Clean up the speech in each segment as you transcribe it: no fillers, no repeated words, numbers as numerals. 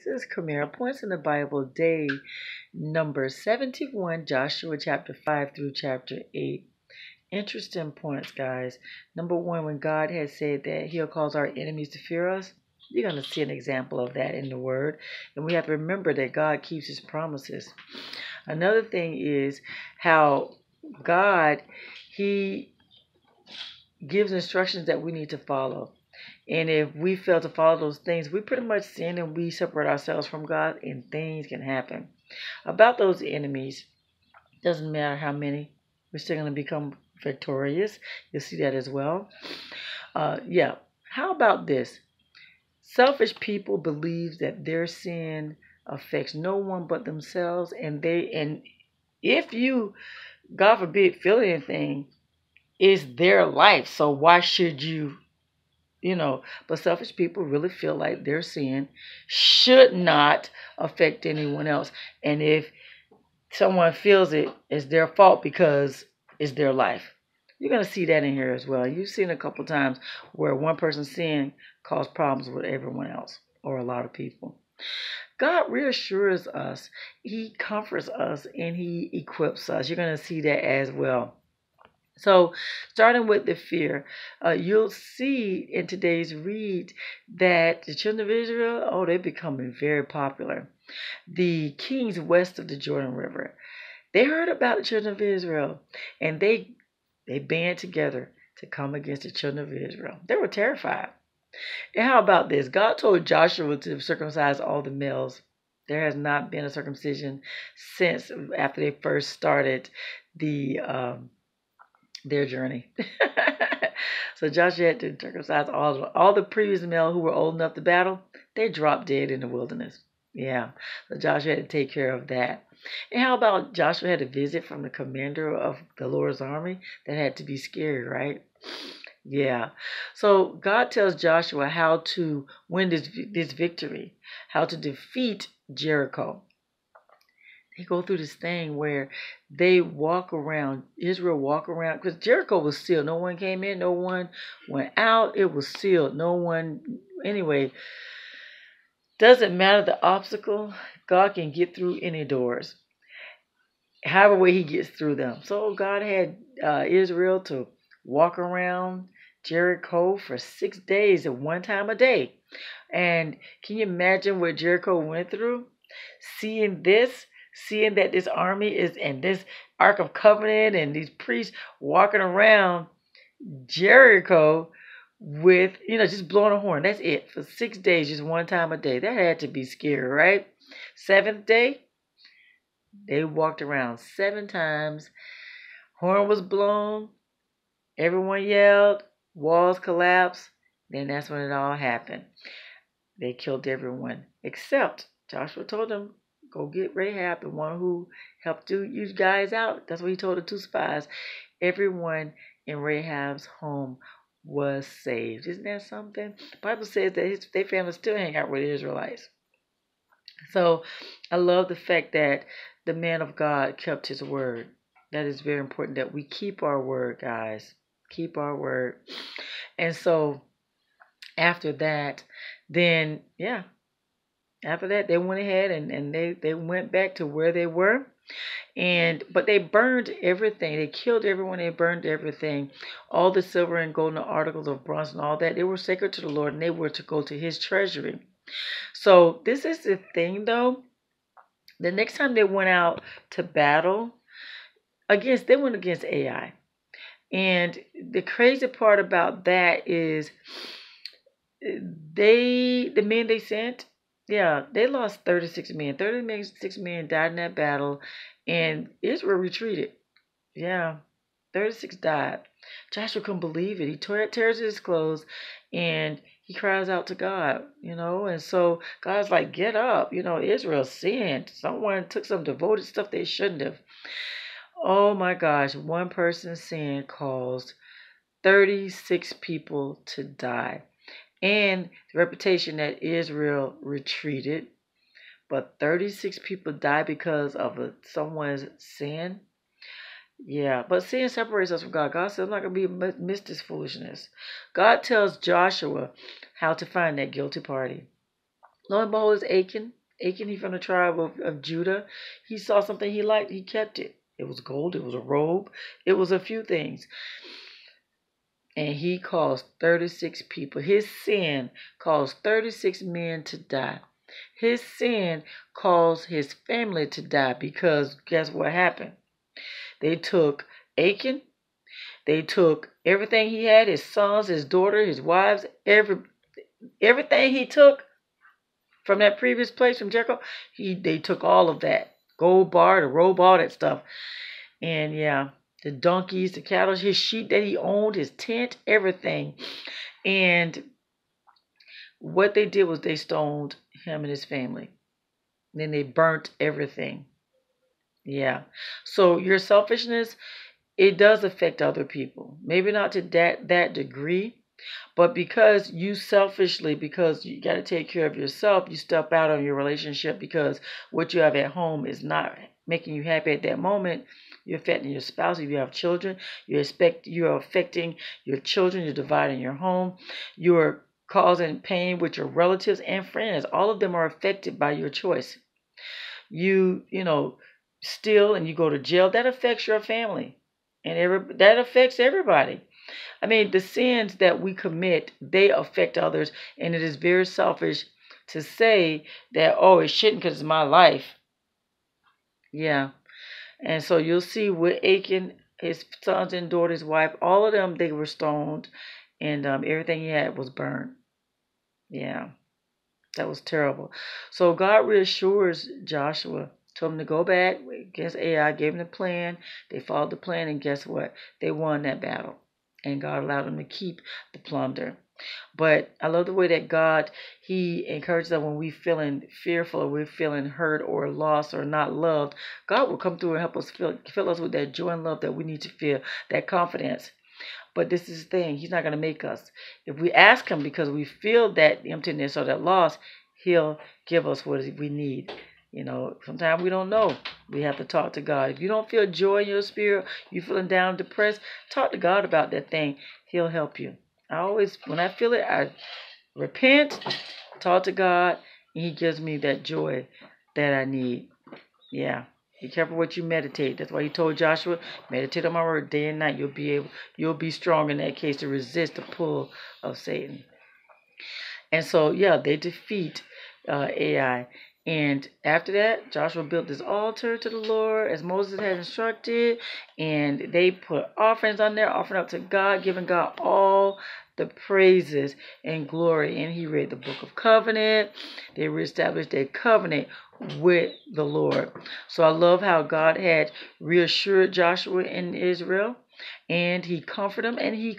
This is Kamera. Points in the Bible, day number 71, Joshua chapter 5 through chapter 8. Interesting points, guys. Number one, when God has said that He'll cause our enemies to fear us, you're going to see an example of that in the Word. And we have to remember that God keeps His promises. Another thing is how God, He gives instructions that we need to follow. And if we fail to follow those things, we pretty much sin and we separate ourselves from God, and things can happen. About those enemies, doesn't matter how many, we're still going to become victorious. You'll see that as well. How about this? Selfish people believe that their sin affects no one but themselves, and if you, God forbid, feel anything, it's their life. So why should you? But selfish people really feel like their sin should not affect anyone else. And if someone feels it's their fault because it's their life. You're going to see that in here as well. You've seen a couple times where one person's sin caused problems with everyone else or a lot of people. God reassures us. He comforts us and He equips us. You're going to see that as well. So, starting with the fear, you'll see in today's read that the children of Israel, they're becoming very popular. The kings west of the Jordan River, they heard about the children of Israel, and they band together to come against the children of Israel. They were terrified. And how about this? God told Joshua to circumcise all the males. There has not been a circumcision since after they first started their journey. So Joshua had to circumcise all the previous male who were old enough to battle. They dropped dead in the wilderness. Yeah, so Joshua had to take care of that. And how about Joshua had a visit from the commander of the Lord's army? That had to be scary, right? Yeah. So God tells Joshua how to win this victory, how to defeat Jericho. They go through this thing where they walk around, Israel walk around, because Jericho was sealed. No one came in, no one went out. It was sealed. No one, anyway, doesn't matter the obstacle. God can get through any doors, however way He gets through them. So God had Israel to walk around Jericho for 6 days at one time a day. And can you imagine what Jericho went through? Seeing that this army is and this Ark of Covenant and these priests walking around Jericho with, just blowing a horn. That's it. For 6 days, just one time a day. That had to be scary, right? 7th day, they walked around 7 times. Horn was blown. Everyone yelled. Walls collapsed. Then that's when it all happened. They killed everyone except Joshua told them, go get Rahab, the one who helped you guys out. That's what he told the 2 spies. Everyone in Rahab's home was saved. Isn't that something? The Bible says that their family still hang out with the Israelites. So I love the fact that the man of God kept his word. That is very important that we keep our word, guys. Keep our word. And so after that, then, after that, they went ahead and they went back to where they were. But they burned everything. They killed everyone. They burned everything. All the silver and golden articles of bronze and all that, they were sacred to the Lord, and they were to go to His treasury. So this is the thing, though. The next time they went out to battle, they went against AI. And the crazy part about that is the men they sent, they lost 36 men. 36 men died in that battle, and Israel retreated. 36 died. Joshua couldn't believe it. He tears his clothes, and he cries out to God, and so God's like, get up. Israel sinned. Someone took some devoted stuff they shouldn't have. Oh my gosh, one person's sin caused 36 people to die. And the reputation that Israel retreated, but 36 people died because of someone's sin. But sin separates us from God. God says, I'm not going to be amidst this foolishness. God tells Joshua how to find that guilty party. Lo and behold, it's Achan. Achan, he from the tribe of Judah. He saw something he liked. He kept it. It was gold. It was a robe. It was a few things. And he caused 36 people. His sin caused 36 men to die. His sin caused his family to die because guess what happened? They took Achan. They took everything he had, his sons, his daughter, his wives, everything he took from that previous place from Jericho. They took all of that. Gold bar, the robe, all that stuff. And yeah, the donkeys, the cattle, his sheep that he owned, his tent, everything. And what they did was they stoned him and his family. And then they burnt everything. Yeah. So your selfishness, it does affect other people. Maybe not to that degree, but because you selfishly, because you got to take care of yourself, you step out on your relationship because what you have at home is not making you happy at that moment. You're affecting your spouse. If you have children, you're affecting your children. You're dividing your home. You're causing pain with your relatives and friends. All of them are affected by your choice. You steal and you go to jail. That affects your family, and that affects everybody. I mean, the sins that we commit, they affect others, and it is very selfish to say that, oh, it shouldn't because it's my life. Yeah. And so you'll see with Achan, his sons and daughters, wife, all of them, they were stoned, and everything he had was burned. Yeah, that was terrible. So God reassures Joshua, told him to go back against Ai, gave him the plan. They followed the plan, and guess what? They won that battle. And God allowed them to keep the plunder. But I love the way that God, He encourages us when we're feeling fearful or we're feeling hurt or lost or not loved. God will come through and help us fill us with that joy and love that we need to feel, that confidence. But this is the thing, He's not going to make us. If we ask Him because we feel that emptiness or that loss, He'll give us what we need. Sometimes we don't know. We have to talk to God. If you don't feel joy in your spirit, you're feeling down, depressed, talk to God about that thing. He'll help you. When I feel it, I repent, talk to God, and He gives me that joy that I need. Yeah. Be careful what you meditate. That's why He told Joshua, meditate on my word day and night. You'll be strong in that case to resist the pull of Satan. And so, yeah, they defeat Ai. And after that, Joshua built this altar to the Lord as Moses had instructed. And they put offerings on there, offering up to God, giving God all the praises and glory. And he read the book of covenant. They reestablished their covenant with the Lord. So I love how God had reassured Joshua and Israel. And He comforted them and He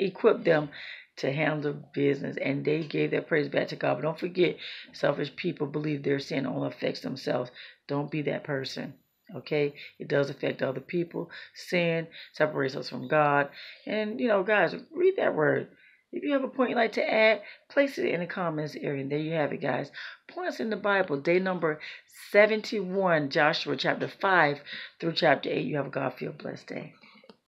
equipped them to handle business, and they gave their praise back to God. But don't forget, selfish people believe their sin only affects themselves. Don't be that person. Okay? It does affect other people. Sin separates us from God. And, guys, read that word. If you have a point you'd like to add, place it in the comments area. And there you have it, guys. Points in the Bible, day number 71, Joshua chapter 5 through chapter 8. You have a God-filled blessed day.